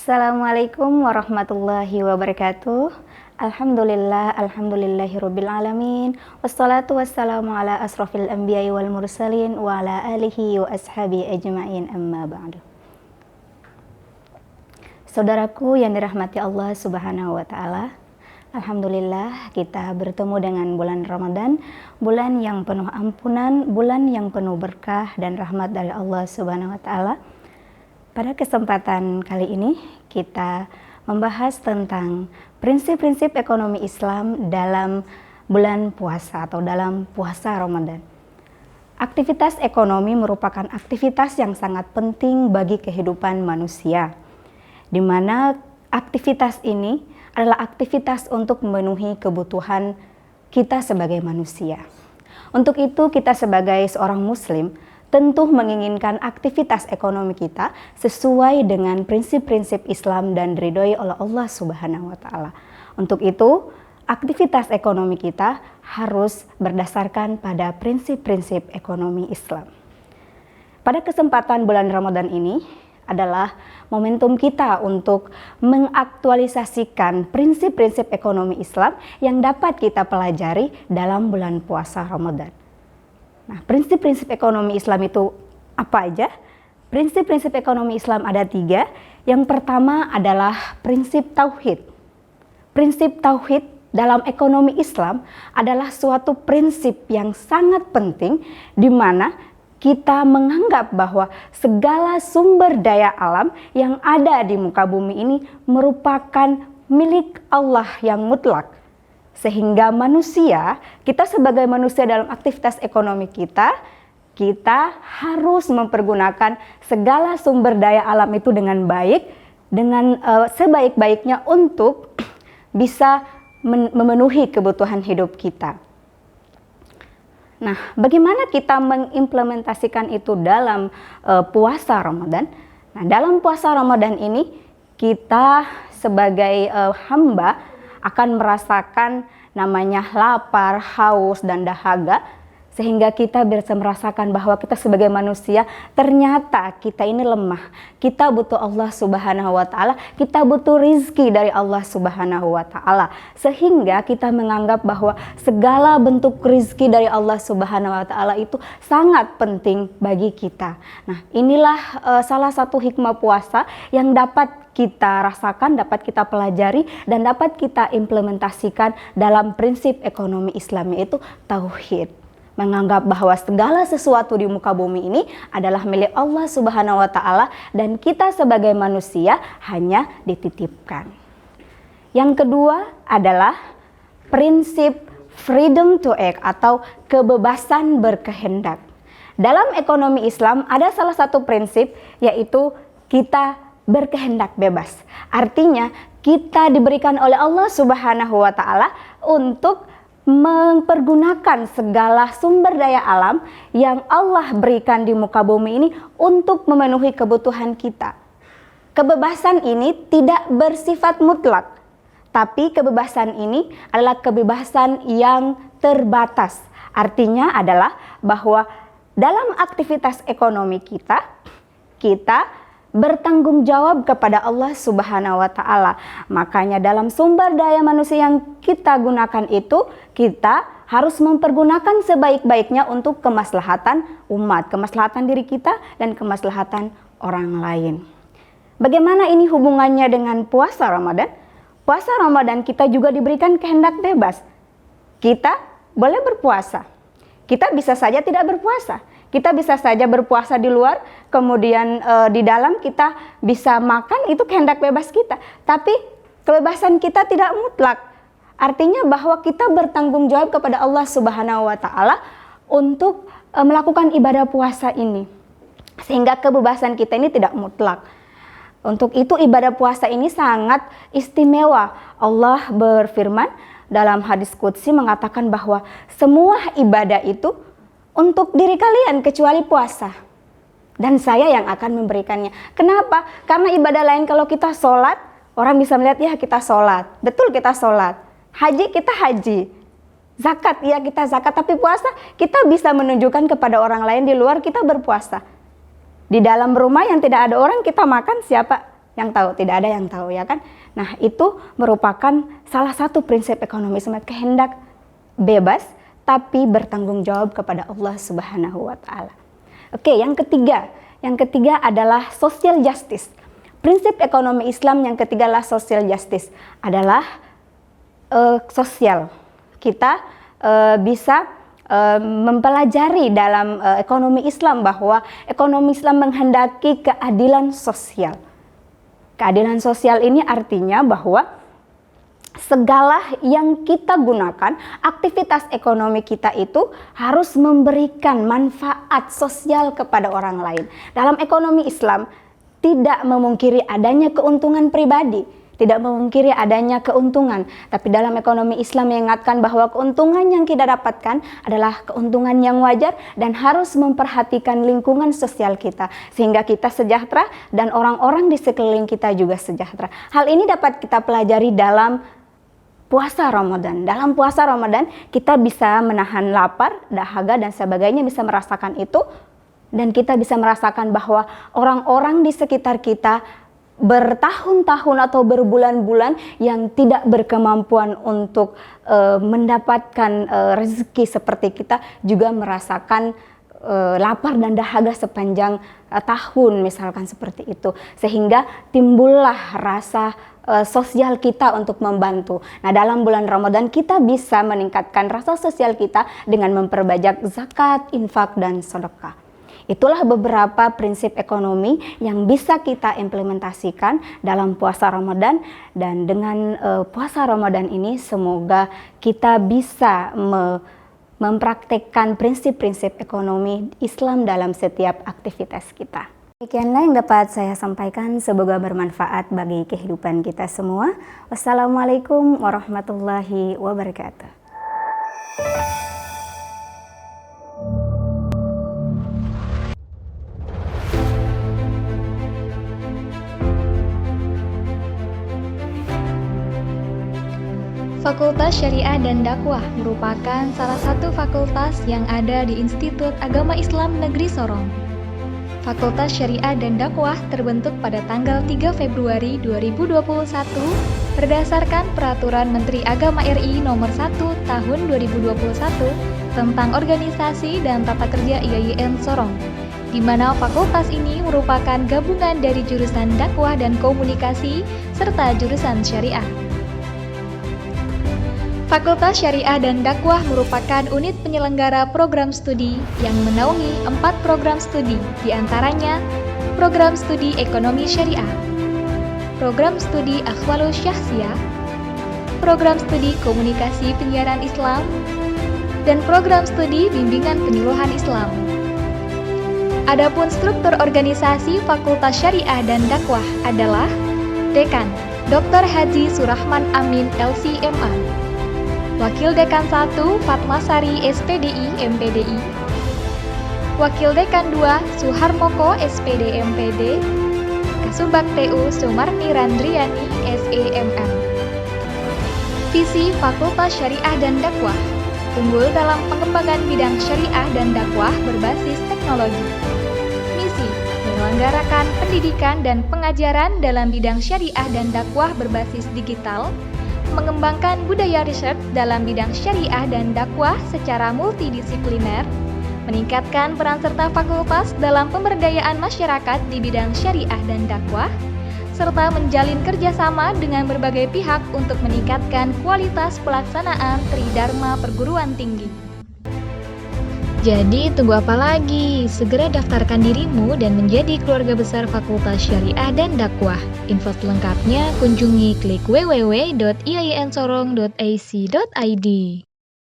Assalamualaikum warahmatullahi wabarakatuh. Alhamdulillahirabbil alamin. Wassalatu wassalamu ala asrofil anbiya'i wal mursalin wa ala alihi wa ashabi ajma'in, amma ba'du. Saudaraku yang dirahmati Allah Subhanahu wa taala, alhamdulillah kita bertemu dengan bulan Ramadan, bulan yang penuh ampunan, bulan yang penuh berkah dan rahmat dari Allah Subhanahu wa taala. Pada kesempatan kali ini kita membahas tentang prinsip-prinsip ekonomi Islam dalam bulan puasa atau dalam puasa Ramadan. Aktivitas ekonomi merupakan aktivitas yang sangat penting bagi kehidupan manusia, di mana aktivitas ini adalah aktivitas untuk memenuhi kebutuhan kita sebagai manusia. Untuk itu kita sebagai seorang muslim tentu menginginkan aktivitas ekonomi kita sesuai dengan prinsip-prinsip Islam dan diridhoi oleh Allah Subhanahu wa taala. Untuk itu, aktivitas ekonomi kita harus berdasarkan pada prinsip-prinsip ekonomi Islam. Pada kesempatan bulan Ramadan ini adalah momentum kita untuk mengaktualisasikan prinsip-prinsip ekonomi Islam yang dapat kita pelajari dalam bulan puasa Ramadan. Nah, prinsip-prinsip ekonomi Islam itu apa aja? Prinsip-prinsip ekonomi Islam ada 3. Yang pertama adalah prinsip tauhid. Prinsip tauhid dalam ekonomi Islam adalah suatu prinsip yang sangat penting, di mana kita menganggap bahwa segala sumber daya alam yang ada di muka bumi ini merupakan milik Allah yang mutlak. Sehingga kita sebagai manusia dalam aktivitas ekonomi kita harus mempergunakan segala sumber daya alam itu dengan baik, dengan sebaik-baiknya untuk bisa memenuhi kebutuhan hidup kita. Nah, bagaimana kita mengimplementasikan itu dalam puasa Ramadan? Nah, dalam puasa Ramadan ini kita sebagai hamba akan merasakan namanya lapar, haus, dan dahaga, sehingga kita bisa merasakan bahwa kita sebagai manusia ternyata kita ini lemah. Kita butuh Allah Subhanahu wa taala, kita butuh rizki dari Allah Subhanahu wa taala, sehingga kita menganggap bahwa segala bentuk rizki dari Allah Subhanahu wa taala itu sangat penting bagi kita. Nah, inilah salah satu hikmah puasa yang dapat kita rasakan, dapat kita pelajari, dan dapat kita implementasikan dalam prinsip ekonomi Islam, yaitu tauhid. Menganggap bahwa segala sesuatu di muka bumi ini adalah milik Allah Subhanahu wa taala dan kita sebagai manusia hanya dititipkan. Yang kedua adalah prinsip freedom to act atau kebebasan berkehendak. Dalam ekonomi Islam ada salah satu prinsip, yaitu kita berkehendak bebas. Artinya kita diberikan oleh Allah Subhanahu wa taala untuk mempergunakan segala sumber daya alam yang Allah berikan di muka bumi ini untuk memenuhi kebutuhan kita. Kebebasan ini tidak bersifat mutlak, tapi kebebasan ini adalah kebebasan yang terbatas. Artinya adalah bahwa dalam aktivitas ekonomi kita bertanggung jawab kepada Allah Subhanahu wa Ta'ala. Makanya dalam sumber daya manusia yang kita gunakan itu, kita harus mempergunakan sebaik-baiknya untuk kemaslahatan umat, kemaslahatan diri kita dan kemaslahatan orang lain. Bagaimana ini hubungannya dengan puasa Ramadan? Puasa Ramadan kita juga diberikan kehendak bebas. Kita boleh berpuasa. Kita bisa saja tidak berpuasa. Kita bisa saja berpuasa di luar, kemudian di dalam kita bisa makan, itu kehendak bebas kita. Tapi kebebasan kita tidak mutlak. Artinya bahwa kita bertanggung jawab kepada Allah Subhanahu wa Ta'ala untuk melakukan ibadah puasa ini. Sehingga kebebasan kita ini tidak mutlak. Untuk itu ibadah puasa ini sangat istimewa. Allah berfirman dalam hadis qudsi mengatakan bahwa semua ibadah itu untuk diri kalian kecuali puasa. Dan saya yang akan memberikannya. Kenapa? Karena ibadah lain kalau kita sholat, orang bisa melihat ya kita sholat. Betul kita sholat. Haji kita haji. Zakat ya kita zakat. Tapi puasa kita bisa menunjukkan kepada orang lain di luar kita berpuasa. Di dalam rumah yang tidak ada orang kita makan, siapa yang tahu? Tidak ada yang tahu ya kan. Nah itu merupakan salah satu prinsip ekonomi Islam, kehendak bebas tapi bertanggung jawab kepada Allah Subhanahu wa Ta'ala. Oke, yang ketiga adalah social justice. Prinsip ekonomi Islam yang ketiga adalah social justice, adalah sosial. Kita bisa mempelajari dalam ekonomi Islam bahwa ekonomi Islam menghendaki keadilan sosial. Keadilan sosial ini artinya bahwa segala yang kita gunakan, aktivitas ekonomi kita itu harus memberikan manfaat sosial kepada orang lain. Dalam ekonomi Islam tidak memungkiri adanya keuntungan pribadi, tidak memungkiri adanya keuntungan. Tapi dalam ekonomi Islam mengingatkan bahwa keuntungan yang kita dapatkan adalah keuntungan yang wajar dan harus memperhatikan lingkungan sosial kita. Sehingga kita sejahtera dan orang-orang di sekeliling kita juga sejahtera. Hal ini dapat kita pelajari dalam puasa Ramadan. Dalam puasa Ramadan kita bisa menahan lapar, dahaga dan sebagainya, bisa merasakan itu. Dan kita bisa merasakan bahwa orang-orang di sekitar kita bertahun-tahun atau berbulan-bulan yang tidak berkemampuan untuk mendapatkan rezeki seperti kita juga merasakan lapar dan dahaga sepanjang tahun, misalkan seperti itu. Sehingga timbullah rasa sosial kita untuk membantu. Nah, dalam bulan Ramadan kita bisa meningkatkan rasa sosial kita dengan memperbanyak zakat, infak, dan sedekah. Itulah beberapa prinsip ekonomi yang bisa kita implementasikan dalam puasa Ramadan. Dan dengan puasa Ramadan ini semoga kita bisa mempraktekkan prinsip-prinsip ekonomi Islam dalam setiap aktivitas kita. Demikianlah yang dapat saya sampaikan, semoga bermanfaat bagi kehidupan kita semua. Wassalamualaikum warahmatullahi wabarakatuh. Fakultas Syariah dan Dakwah merupakan salah satu fakultas yang ada di Institut Agama Islam Negeri Sorong. Fakultas Syariah dan Dakwah terbentuk pada tanggal 3 Februari 2021 berdasarkan Peraturan Menteri Agama RI Nomor 1 Tahun 2021 tentang Organisasi dan Tata Kerja IAIN Sorong, di mana fakultas ini merupakan gabungan dari jurusan dakwah dan komunikasi serta jurusan syariah. Fakultas Syariah dan Dakwah merupakan unit penyelenggara program studi yang menaungi 4 program studi, diantaranya program studi Ekonomi Syariah, program studi Akhwalus Syakhsiyah, program studi Komunikasi Penyiaran Islam, dan program studi Bimbingan Penyuluhan Islam. Adapun struktur organisasi Fakultas Syariah dan Dakwah adalah Dekan Dr. Haji Surahman Amin LCMA, Wakil Dekan 1 Fatmasari SPDI MPDI, Wakil Dekan 2 Suharmoko SPD MPD, Kasubag TU Sumarni Randriani SEMM. Visi Fakultas Syariah dan Dakwah unggul dalam pengembangan bidang syariah dan dakwah berbasis teknologi. Misi: menyelenggarakan pendidikan dan pengajaran dalam bidang syariah dan dakwah berbasis digital, mengembangkan budaya riset dalam bidang syariah dan dakwah secara multidisipliner, meningkatkan peran serta fakultas dalam pemberdayaan masyarakat di bidang syariah dan dakwah, serta menjalin kerjasama dengan berbagai pihak untuk meningkatkan kualitas pelaksanaan Tridharma perguruan tinggi. Jadi tunggu apa lagi? Segera daftarkan dirimu dan menjadi keluarga besar Fakultas Syariah dan Dakwah. Info selengkapnya kunjungi klik www.iainsorong.ac.id.